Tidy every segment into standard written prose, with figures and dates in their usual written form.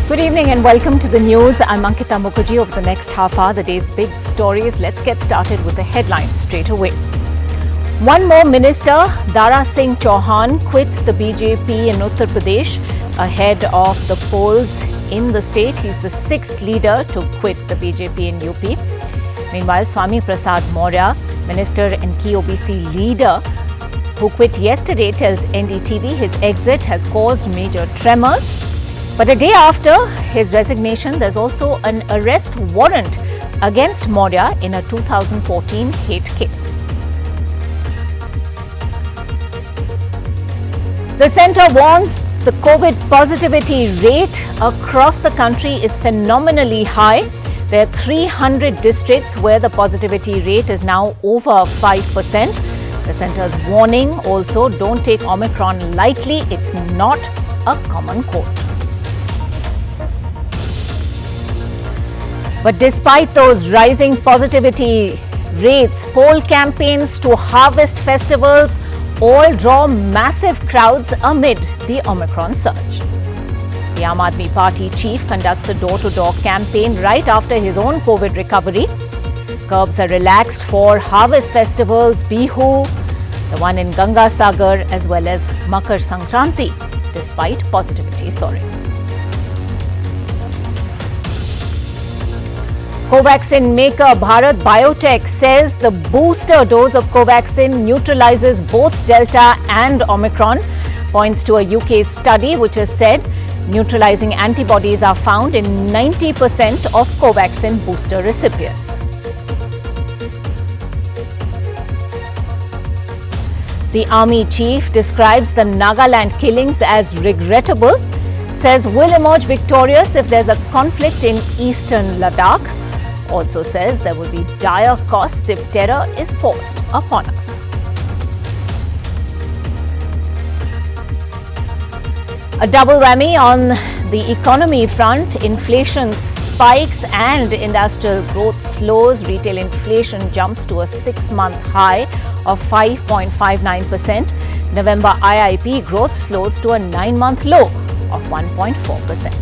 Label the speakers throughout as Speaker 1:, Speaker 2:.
Speaker 1: Good evening and welcome to the news. I'm Ankita Mukherjee. Over the next half hour, the day's big stories. Let's get started with the headlines straight away. One more minister, Dara Singh Chauhan, quits the BJP in Uttar Pradesh ahead of the polls in the state. He's the sixth leader to quit the BJP in UP. Meanwhile, Swami Prasad Maurya, minister and key OBC leader, who quit yesterday, tells NDTV his exit has caused major tremors. But a day after his resignation, there's also an arrest warrant against Maurya in a 2014 hate case. The centre warns the COVID positivity rate across the country is phenomenally high. There are 300 districts where the positivity rate is now over 5%. The centre's warning also, don't take Omicron lightly. It's not a common cold. But despite those rising positivity rates, poll campaigns to harvest festivals all draw massive crowds amid the Omicron surge. The Aam Aadmi Party chief conducts a door-to-door campaign right after his own COVID recovery. Curbs are relaxed for harvest festivals, Bihu, the one in Ganga Sagar, as well as Makar Sankranti, despite positivity soaring. Covaxin maker Bharat Biotech says the booster dose of Covaxin neutralizes both Delta and Omicron. Points to a UK study which has said neutralizing antibodies are found in 90% of Covaxin booster recipients. The army chief describes the Nagaland killings as regrettable, says will emerge victorious if there's a conflict in eastern Ladakh. Also says there will be dire costs if terror is forced upon us. A double whammy on the economy front. Inflation spikes and industrial growth slows. Retail inflation jumps to a 6-month high of 5.59%. November IIP growth slows to a 9-month low of 1.4%.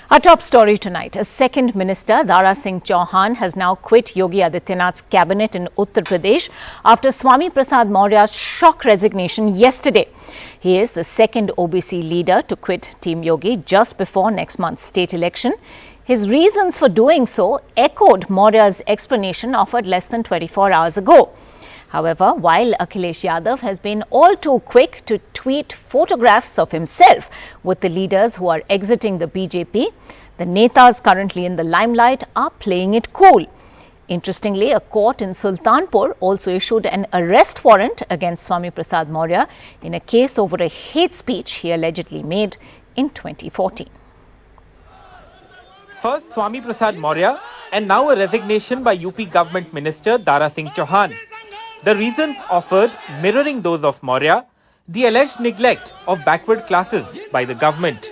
Speaker 1: Our top story tonight, a second minister, Dara Singh Chauhan, has now quit Yogi Adityanath's cabinet in Uttar Pradesh after Swami Prasad Maurya's shock resignation yesterday. He is the second OBC leader to quit Team Yogi just before next month's state election. His reasons for doing so echoed Maurya's explanation offered less than 24 hours ago. However, while Akhilesh Yadav has been all too quick to tweet photographs of himself with the leaders who are exiting the BJP, the netas currently in the limelight are playing it cool. Interestingly, a court in Sultanpur also issued an arrest warrant against Swami Prasad Maurya in a case over a hate speech he allegedly made in 2014.
Speaker 2: First Swami Prasad Maurya and now a resignation by UP government minister Dara Singh Chauhan. The reasons offered mirroring those of Maurya, the alleged neglect of backward classes by the government.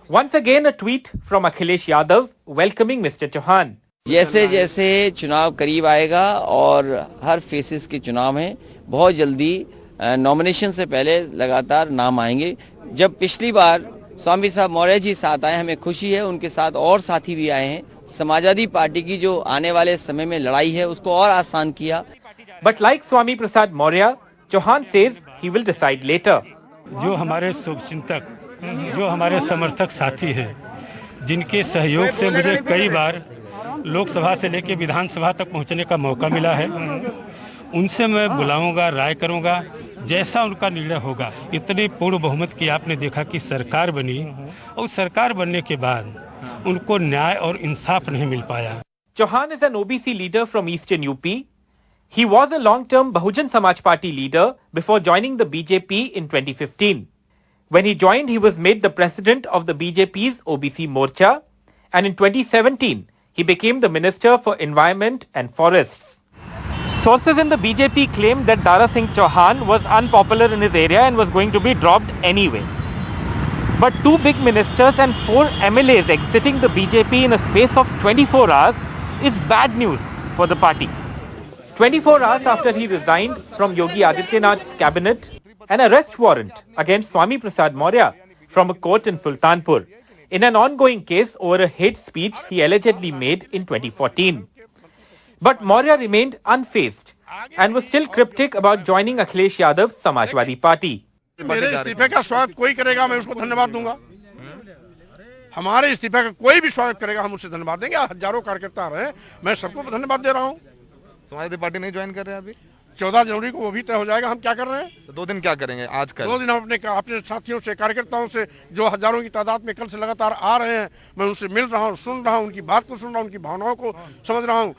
Speaker 2: Once again a tweet from Akhilesh Yadav welcoming Mr. Chauhan.
Speaker 3: जैसे जैसे चुनाव करीब आएगा और हर faces के चुनाव हैं, बहुत जल्दी नॉमिनेशन से पहले लगातार नाम आएंगे. जब पिछली बार स्वामी साहब मौर्य जी साथ आए, हमें खुशी है, उनके साथ और साथी भी आए हैं. समाजवादी पार्टी की जो आने वाले समय में लड़ाई है उसको और आसान किया.
Speaker 2: But like Swami Prasad Maurya, Chauhan says he will decide later.
Speaker 4: जो हमारे शुभचिंतक, जो हमारे समर्थक साथी हैं, जिनके सहयोग से मुझे कई बार लोकसभा से लेकर विधानसभा तक पहुंचने का मौका मिला है, उनसे मैं बुलाऊंगा, राय करूंगा, जैसा उनका निर्णय होगा. इतनी पूर्ण बहुमत की आपने देखा कि सरकार बनी और सरकार बनने के बाद उनको न्याय और इंसाफ नहीं मिल पाया.
Speaker 2: Chauhan is an OBC leader from Eastern UP. He was a long-term Bahujan Samaj Party leader before joining the BJP in 2015. When he joined, he was made the president of the BJP's OBC Morcha, and in 2017, he became the Minister for Environment and Forests. Sources in the BJP claimed that Dara Singh Chauhan was unpopular in his area and was going to be dropped anyway. But two big ministers and 4 MLAs exiting the BJP in a space of 24 hours is bad news for the party. 24 hours after he resigned from Yogi Adityanath's cabinet, an arrest warrant against Swami Prasad Maurya from a court in Sultanpur in an ongoing case over a hate speech he allegedly made in 2014. But Maurya remained unfazed and was still cryptic about joining Akhilesh Yadav's Samajwadi Party.
Speaker 5: मेरे इस्तीफे का स्वागत कोई करेगा मैं उसको धन्यवाद दूंगा। हमारे इस्तीफे का कोई भी स्वागत करेगा हम उसे धन्यवाद देंगे। हजारों कार्यकर्ता रहे मैं सबको धन्यवाद दे रहा हूँ।
Speaker 6: समाजवादी पार्टी नहीं ज्वाइन कर रहे हैं अभी
Speaker 5: 14 जनवरी को वो भी तय हो जाएगा। हम क्या कर रहे हैं
Speaker 6: तो 2 दिन क्या करेंगे आज कल
Speaker 5: 2 दिन हम अपने साथियों से कार्यकर्ताओं से जो हजारों की तादाद में कल से लगातार आ रहे हैं मैं उनसे मिल रहा हूँ सुन रहा हूँ उनकी बात को सुन रहा हूँ उनकी भावनाओं को समझ रहा हूँ।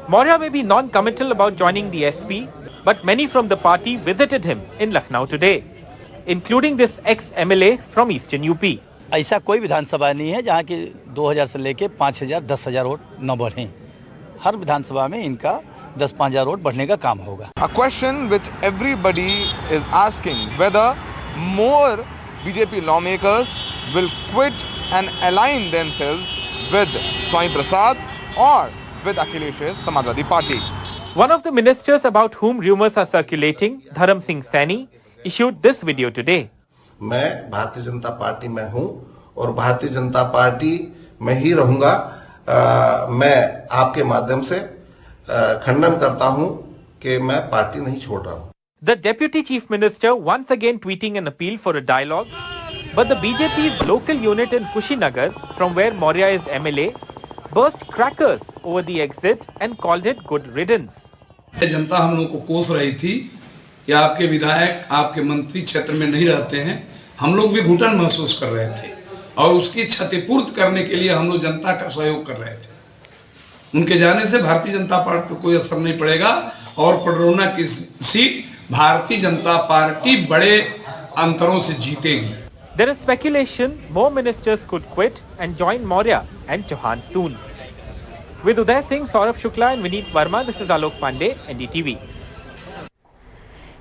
Speaker 2: Maurya may be non-committal about joining the SP, but many from the party visited him in Lucknow today, including this ex-MLA from Eastern UP.
Speaker 7: ऐसा कोई विधानसभा नहीं है जहां कि 2000 से लेके 5000 10,000 वोट न बढ़े। हर विधानसभा में इनका 10-5,000 वोट बढ़ने का काम होगा।
Speaker 6: A question which everybody is asking whether more BJP lawmakers will quit and align themselves with Swami Prasad or with Akhilesh's Samajwadi Party.
Speaker 2: One of the ministers about whom rumours are circulating, Dara Singh Chauhan, issued this video today.
Speaker 8: मैं Bharatiya Janata party में हूं और Bharatiya Janata party में ही रहूंगा। मैं आपके माध्यम से खंडन करता हूं कि मैं पार्टी नहीं छोड़ रहा हूं।
Speaker 2: The Deputy Chief Minister once again tweeting an appeal for a dialogue, but the BJP's local unit in Kushinagar, from where Maurya is MLA, burst crackers over the exit and called it good riddance.
Speaker 9: जनता हम लोगों को कोस रही थी कि आपके विधायक आपके मंत्री क्षेत्र में नहीं रहते हैं। हम लोग भी घुटन महसूस कर रहे थे और उसकी क्षतिपूर्ति करने के लिए हम लोग जनता का सहयोग कर रहे थे। उनके जाने से भारतीय जनता पार्टी को कोई असर नहीं पड़ेगा और पडरौना की सीट भारतीय जनता पार्टी बड़े अंतरों से जीतेगी।
Speaker 2: There is speculation more ministers could quit and join Maurya and Chauhan soon. With Uday Singh, Saurabh Shukla and Vineet Verma, this is Alok Pandey, NDTV.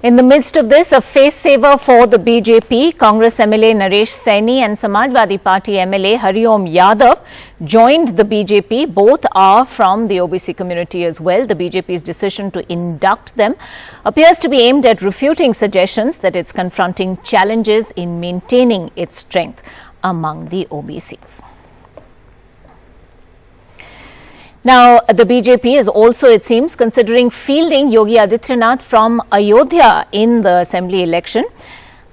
Speaker 1: In the midst of this, a face saver for the BJP, Congress MLA Naresh Saini and Samajwadi Party MLA Hariom Yadav joined the BJP. Both are from the OBC community as well. The BJP's decision to induct them appears to be aimed at refuting suggestions that it's confronting challenges in maintaining its strength among the OBCs. Now, the BJP is also, it seems, considering fielding Yogi Adityanath from Ayodhya in the assembly election.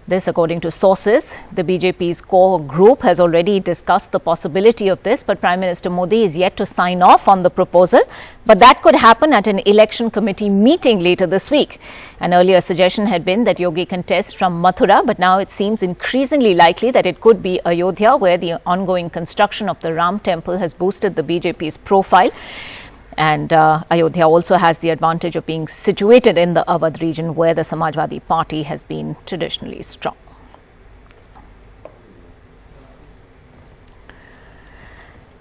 Speaker 1: This, according to sources. The BJP's core group has already discussed the possibility of this, but Prime Minister Modi is yet to sign off on the proposal. But that could happen at an election committee meeting later this week. An earlier suggestion had been that Yogi contest from Mathura, but now it seems increasingly likely that it could be Ayodhya, where the ongoing construction of the Ram temple has boosted the BJP's profile. And Ayodhya also has the advantage of being situated in the Awadh region, where the Samajwadi Party has been traditionally strong.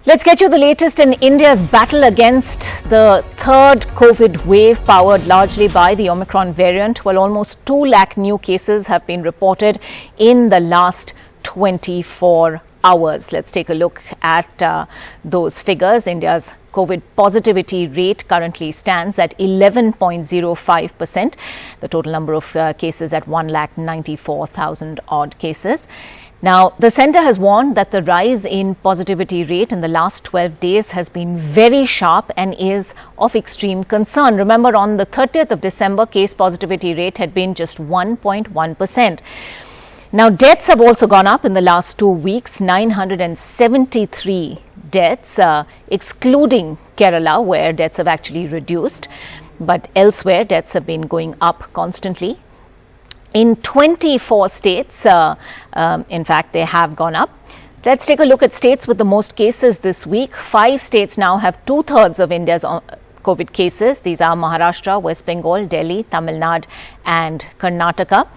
Speaker 1: Let's get you the latest in India's battle against the third COVID wave, powered largely by the Omicron variant. Well, almost 2 lakh new cases have been reported in the last 24 hours. Let's take a look at those figures. India's COVID positivity rate currently stands at 11.05%. The total number of cases at 1,94,000 odd cases. Now, the centre has warned that the rise in positivity rate in the last 12 days has been very sharp and is of extreme concern. Remember, on the 30th of December, case positivity rate had been just 1.1%. Now, deaths have also gone up in the last 2 weeks, 973 deaths, excluding Kerala, where deaths have actually reduced. But elsewhere, deaths have been going up constantly. In 24 states, in fact, they have gone up. Let's take a look at states with the most cases this week. 5 states now have 2/3 of India's COVID cases. These are Maharashtra, West Bengal, Delhi, Tamil Nadu and Karnataka.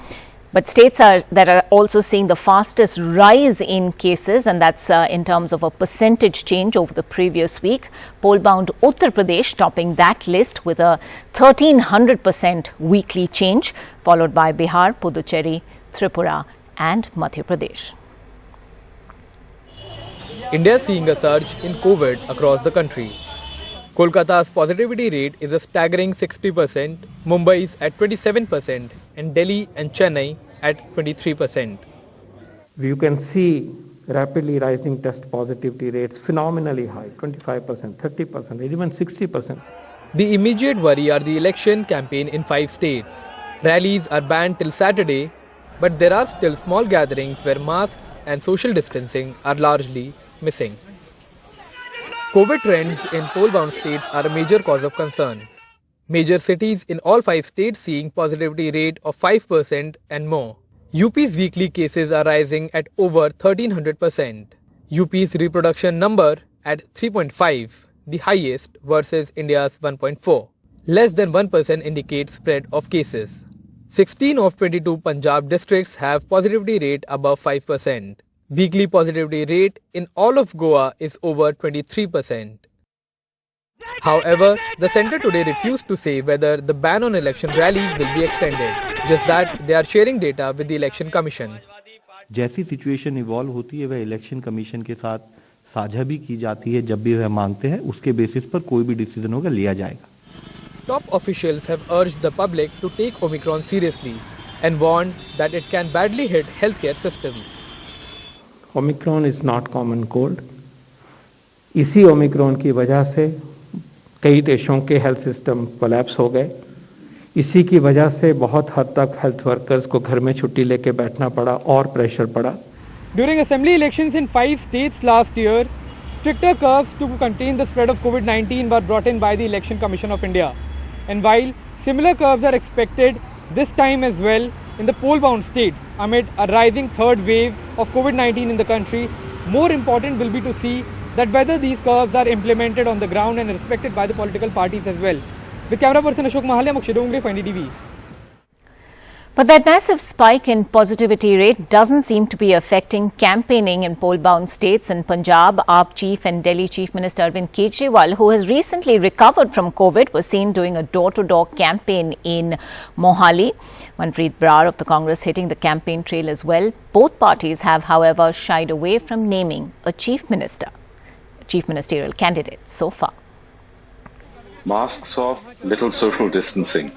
Speaker 1: But states that are also seeing the fastest rise in cases, and that's in terms of a percentage change over the previous week. Poll-bound Uttar Pradesh topping that list with a 1,300% weekly change, followed by Bihar, Puducherry, Tripura and Madhya Pradesh.
Speaker 10: India is seeing a surge in COVID across the country. Kolkata's positivity rate is a staggering 60%, Mumbai's at 27%, and Delhi and Chennai at 23%.
Speaker 11: You can see rapidly rising test positivity rates, phenomenally high, 25%, 30%, even 60%.
Speaker 10: The immediate worry are the election campaign in 5 states. Rallies are banned till Saturday, but there are still small gatherings where masks and social distancing are largely missing. COVID trends in poll-bound states are a major cause of concern. Major cities in all 5 states seeing positivity rate of 5% and more. UP's weekly cases are rising at over 1300%. UP's reproduction number at 3.5, the highest versus India's 1.4. Less than 1% indicates spread of cases. 16 of 22 Punjab districts have positivity rate above 5%. Weekly positivity rate in all of Goa is over 23%. However, the centre today refused to say whether the ban on election rallies will be extended. Just that they are sharing data with the Election Commission.
Speaker 12: जैसी situation evolve होती है वह election commission के साथ साझा भी की जाती है. जब भी वह मांगते हैं उसके बेसिस पर कोई भी डिसीजन होगा लिया जाएगा.
Speaker 10: Top officials have urged the public to take Omicron seriously and warned that it can badly hit healthcare systems.
Speaker 11: Omicron is not common cold. इसी ओमिक्रॉन की वजह से कई देशों के हेल्थ सिस्टम कोलैप्स हो गए. इसी की वजह से बहुत हद तक हेल्थ वर्कर्स को घर में छुट्टी लेके बैठना पड़ा और प्रेशर पड़ा.
Speaker 10: During assembly elections in 5 states last year, stricter curbs to contain the spread of COVID-19 were brought in by the Election Commission of India. And while similar curbs are expected this time as well in the poll-bound states amid a rising third wave of COVID-19 in the country, more important will be to see that whether these curbs are implemented on the ground and respected by the political parties as well. With camera person Ashok Mahalia, Mukshid Ongre for NDTV.
Speaker 1: But that massive spike in positivity rate doesn't seem to be affecting campaigning in poll-bound states. In Punjab, AAP chief and Delhi Chief Minister Arvind Kejriwal, who has recently recovered from COVID, was seen doing a door-to-door campaign in Mohali. Manpreet Brar of the Congress hitting the campaign trail as well. Both parties have, however, shied away from naming a chief ministerial candidate so far.
Speaker 13: Masks off, little social distancing.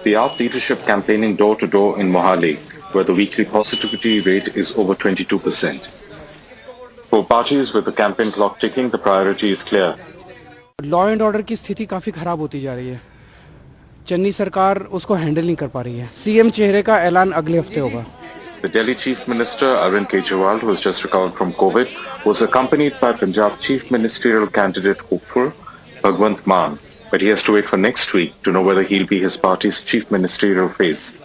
Speaker 13: The AAP leadership campaigning door-to-door in Mohali, where the weekly positivity rate is over 22%. For parties with the campaign clock ticking, the priority is clear.
Speaker 14: Law and order की स्थिति काफी खराब होती जा रही है. चन्नी सरकार उसको हैंडल नहीं कर पा रही है. सीएम चेहरे का ऐलान अगले हफ्ते होगा.
Speaker 13: The Delhi Chief Minister Arvind Kejriwal, who has just recovered from COVID, was accompanied by Punjab Chief Ministerial candidate hopeful Bhagwant Mann. But he has to wait for next week to know whether he'll be his party's chief ministerial face.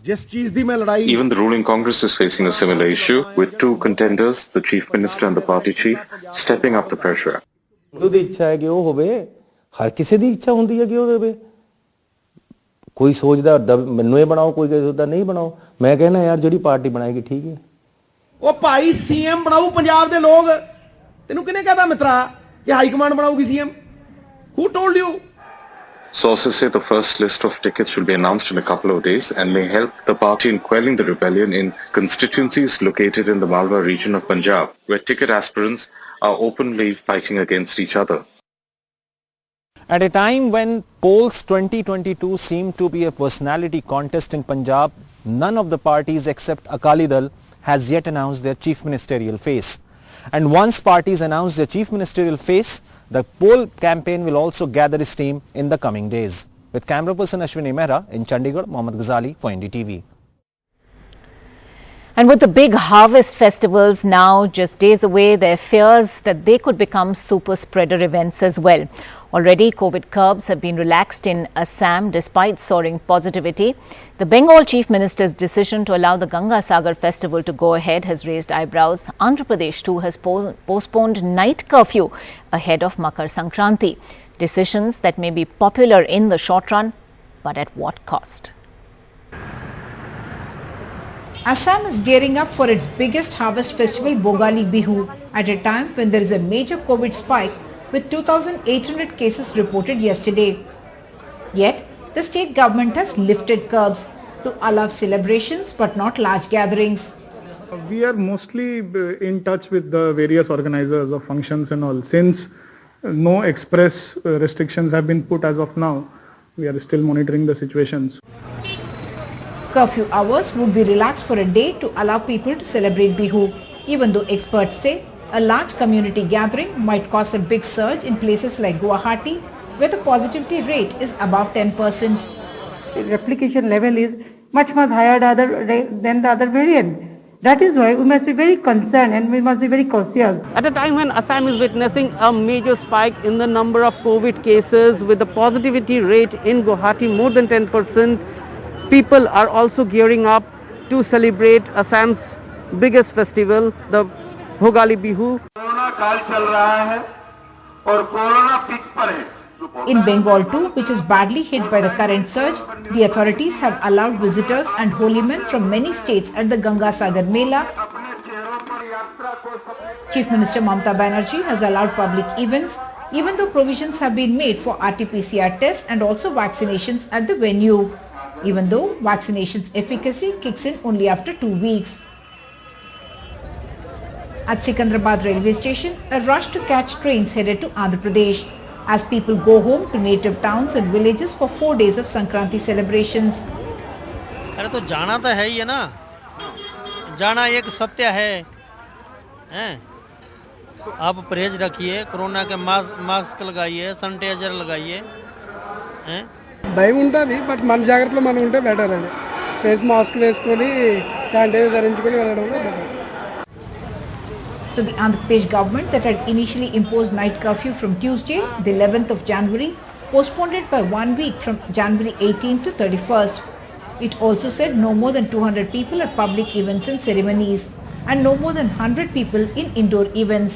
Speaker 13: Even the ruling Congress is facing a similar issue, with 2 contenders, the chief minister and the party chief, stepping up the pressure.
Speaker 15: कोई सोचदा ਮੈਨੂੰ ਇਹ ਬਣਾਓ ਕੋਈ सोचदा नहीं बनाओ मैं कहना यार ਜਿਹੜੀ ਪਾਰਟੀ ਬਣਾਏਗੀ ਠੀਕ ਹੈ
Speaker 16: ਉਹ ਭਾਈ ਸੀਐਮ ਬਣਾਉ ਪੰਜਾਬ ਦੇ ਲੋਕ ਤੈਨੂੰ ਕਿਹਨੇ ਕਹਦਾ ਮਿੱਤਰਾ ਕਿ ਹਾਈ ਕਮਾਂਡ ਬਣਾਉਗੀ CM Who told you?
Speaker 13: Sources say the first list of tickets will be announced in a couple of days and may help the party in quelling the rebellion in constituencies located in the Malwa region of Punjab, where ticket aspirants are openly fighting against each other.
Speaker 17: At a time when polls 2022 seem to be a personality contest in Punjab, none of the parties except Akali Dal has yet announced their chief ministerial face. And once parties announce their chief ministerial face, the poll campaign will also gather steam in the coming days. With camera person Ashwini Mehra in Chandigarh, Mohammad Ghazali for NDTV.
Speaker 1: And with the big harvest festivals now just days away, there are fears that they could become super spreader events as well. Already, COVID curbs have been relaxed in Assam despite soaring positivity. The Bengal Chief Minister's decision to allow the Ganga Sagar festival to go ahead has raised eyebrows. Andhra Pradesh too has postponed night curfew ahead of Makar Sankranti. Decisions that may be popular in the short run, but at what cost?
Speaker 18: Assam is gearing up for its biggest harvest festival, Bogali Bihu, at a time when there is a major COVID spike with 2,800 cases reported yesterday. Yet, the state government has lifted curbs to allow celebrations but not large gatherings.
Speaker 19: We are mostly in touch with the various organizers of functions and all. Since No express restrictions have been put as of now. We are still monitoring the situations.
Speaker 18: Curfew hours would be relaxed for a day to allow people to celebrate Bihu, even though experts say a large community gathering might cause a big surge in places like Guwahati, where the positivity rate is above 10%.
Speaker 20: Replication level is much higher than the other variant. That is why we must be very concerned and we must be very cautious.
Speaker 21: At a time when Assam is witnessing a major spike in the number of COVID cases, with the positivity rate in Guwahati more than 10%, people are also gearing up to celebrate Assam's biggest festival, the Bhogali Bihu.
Speaker 18: In Bengal too, which is badly hit by the current surge, the authorities have allowed visitors and holy men from many states at the Ganga Sagar Mela. Chief Minister Mamata Banerjee has allowed public events, even though provisions have been made for RT-PCR tests and also vaccinations at the venue, even though vaccination's efficacy kicks in only after 2 weeks. At Sikandrabad railway station, a rush to catch trains headed to Andhra Pradesh, as people go home to native towns and villages for 4 days of Sankranti celebrations.
Speaker 22: अरे तो जाना तो है ही है ना, जाना एक सत्य है, आप परहेज रखिए, कोरोना के मास्क लगाइए, सैनिटाइजर लगाइए,
Speaker 14: భయం ఉంటుంది బట్ మన జాగ్రత్తలో మనం ఉంటే బెటర్ అండి. ఫేస్ మాస్క్ వేసుకొని శానిటైజర్ ధరించుకొని వెళ్ళడంలో better.
Speaker 18: So the Andhra Pradesh government that had initially imposed night curfew from Tuesday, the 11th of January, postponed it by 1 week from January 18th to 31st. It also said no more than 200 people at public events and ceremonies and no more than 100 people in indoor events,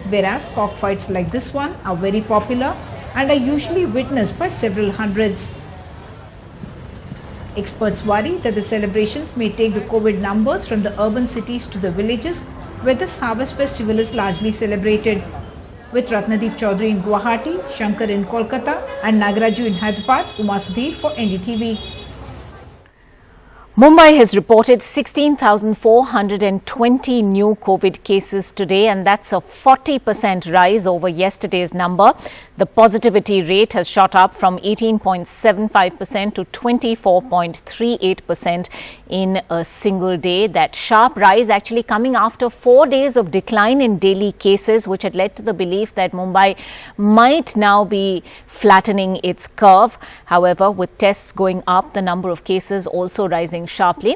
Speaker 18: whereas cockfights like this one are very popular and are usually witnessed by several hundreds. Experts worry that the celebrations may take the COVID numbers from the urban cities to the villages, where this harvest festival is largely celebrated. With Ratnadeep Chaudhary in Guwahati, Shankar in Kolkata and Nagaraju in Hyderabad, Uma Sudhir for NDTV.
Speaker 1: Mumbai has reported 16,420 new COVID cases today, and that's a 40% rise over yesterday's number. The positivity rate has shot up from 18.75% to 24.38% in a single day. That sharp rise actually coming after 4 days of decline in daily cases, which had led to the belief that Mumbai might now be flattening its curve. However, with tests going up, the number of cases also rising sharply.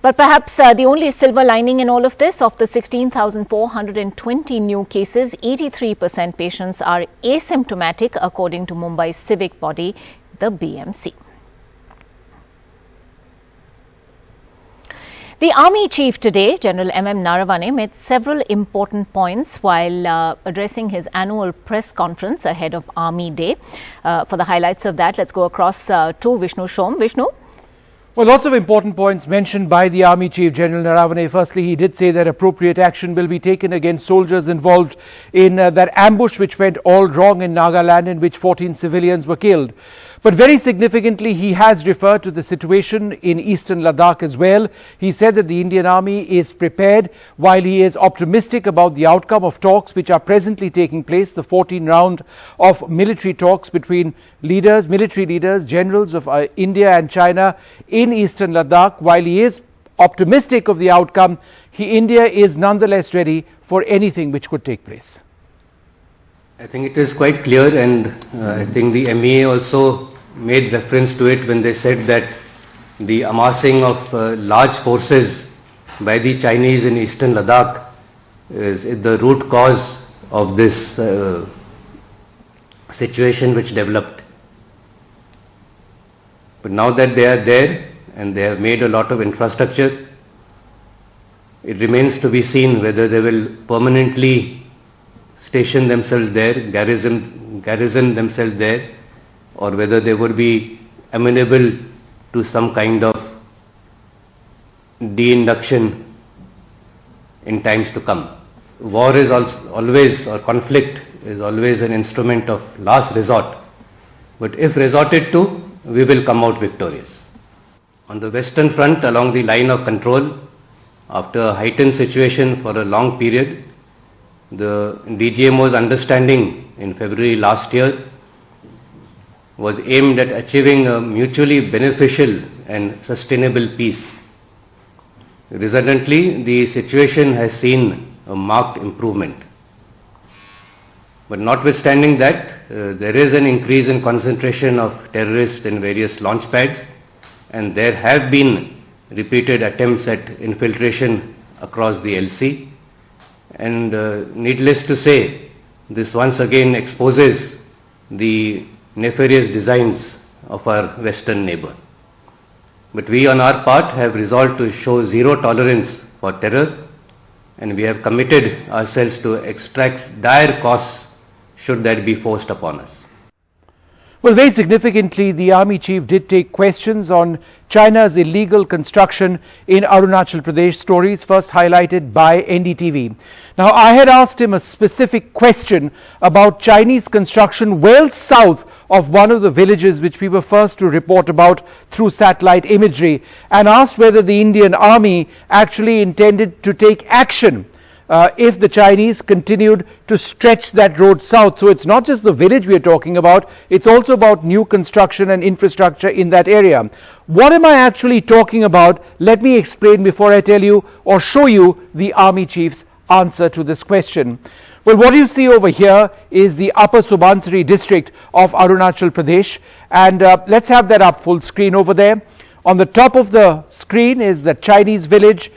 Speaker 1: But perhaps the only silver lining in all of this, of the 16,420 new cases, 83% patients are asymptomatic, according to Mumbai's civic body, the BMC. The Army Chief today, General M.M. Narawane, made several important points while addressing his annual press conference ahead of Army Day. For the highlights of that, let's go across to Vishnu Shom. Vishnu?
Speaker 23: Well, lots of important points mentioned by the Army Chief, General Narawane. Firstly, he did say that appropriate action will be taken against soldiers involved in that ambush which went all wrong in Nagaland, in which 14 civilians were killed. But very significantly, he has referred to the situation in eastern Ladakh as well. He said that the Indian Army is prepared, while he is optimistic about the outcome of talks which are presently taking place, the 14th round of military talks between leaders, military leaders, generals of India and China in eastern Ladakh. While he is optimistic of the outcome, India is nonetheless ready for anything which could take place.
Speaker 24: I think it is quite clear, and I think the MEA also made reference to it when they said that the amassing of large forces by the Chinese in eastern Ladakh is the root cause of this situation which developed. But now that they are there and they have made a lot of infrastructure, it remains to be seen whether they will permanently station themselves there, garrison themselves there, or whether they would be amenable to some kind of de-induction in times to come. War is always, or conflict is always an instrument of last resort, but if resorted to, we will come out victorious. On the western front, along the line of control, after a heightened situation for a long period, The DGMO's understanding in February last year was aimed at achieving a mutually beneficial and sustainable peace. Resultantly, the situation has seen a marked improvement. But notwithstanding that, there is an increase in concentration of terrorists in various launch pads, and there have been repeated attempts at infiltration across the LC. And needless to say, this once again exposes the nefarious designs of our Western neighbor. But we on our part have resolved to show zero tolerance for terror, and we have committed ourselves to extract dire costs should that be forced upon us.
Speaker 23: Well, very significantly, the Army Chief did take questions on China's illegal construction in Arunachal Pradesh, stories first highlighted by NDTV. Now, I had asked him a specific question about Chinese construction well south of one of the villages which we were first to report about through satellite imagery, and asked whether the Indian Army actually intended to take action if the Chinese continued to stretch that road south. So it's not just the village we are talking about, it's also about new construction and infrastructure in that area. What am I actually talking about? Let me explain before I tell you or show you the Army Chief's answer to this question. Well, what you see over here is the Upper Subansiri district of Arunachal Pradesh, and let's have that up full screen over there. On the top of the screen is the Chinese village.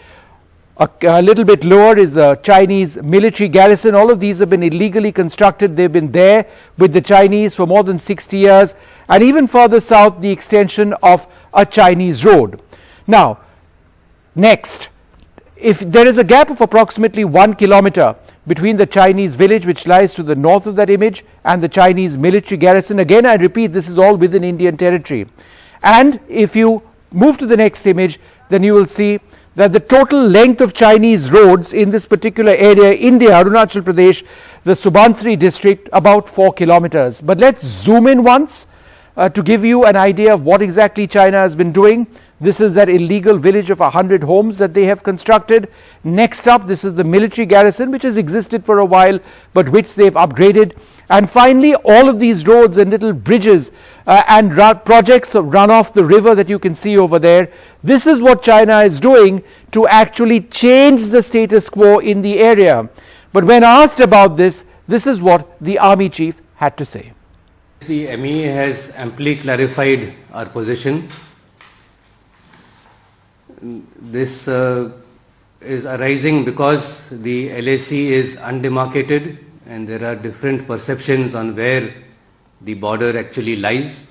Speaker 23: A little bit lower is the Chinese military garrison. All of these have been illegally constructed. They've been there with the Chinese for more than 60 years. And even further south, the extension of a Chinese road. Now, next, if there is a gap of approximately 1 kilometer between the Chinese village, which lies to the north of that image, and the Chinese military garrison. Again, I repeat, this is all within Indian territory. And if you move to the next image, then you will see that the total length of Chinese roads in this particular area in the Arunachal Pradesh, the Subansiri district, about 4 kilometers. But let's zoom in once to give you an idea of what exactly China has been doing. This is that illegal village of 100 homes that they have constructed. Next up, this is the military garrison, which has existed for a while, but which they've upgraded. And finally, all of these roads and little bridges and projects run off the river that you can see over there. This is what China is doing to actually change the status quo in the area. But when asked about this, this is what the Army Chief had to say.
Speaker 24: The ME has amply clarified our position. This is arising because the LAC is undemarcated and there are different perceptions on where the border actually lies.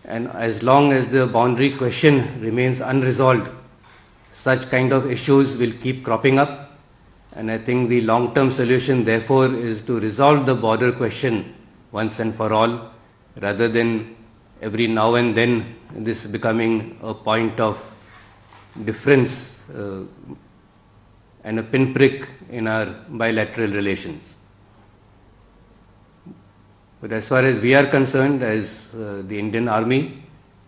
Speaker 24: And as long as the boundary question remains unresolved, such kind of issues will keep cropping up. And I think the long-term solution therefore is to resolve the border question once and for all, rather than every now and then this becoming a point of difference and a pinprick in our bilateral relations. But as far as we are concerned, as the Indian Army,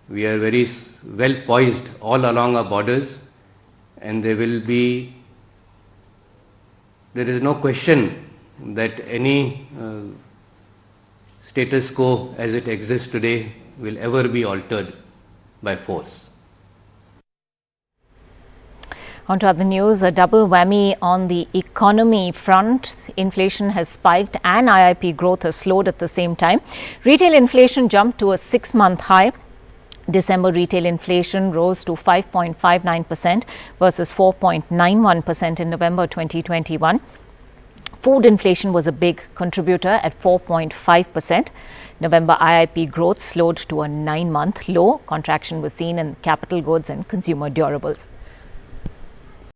Speaker 24: we are very well poised all along our borders, and there is no question that any status quo as it exists today will ever be altered by force.
Speaker 1: On to other news, a double whammy on the economy front. Inflation has spiked and IIP growth has slowed at the same time. Retail inflation jumped to a 6-month high. December retail inflation rose to 5.59% versus 4.91% in November 2021. Food inflation was a big contributor at 4.5%. November IIP growth slowed to a 9-month low. Contraction was seen in capital goods and consumer durables.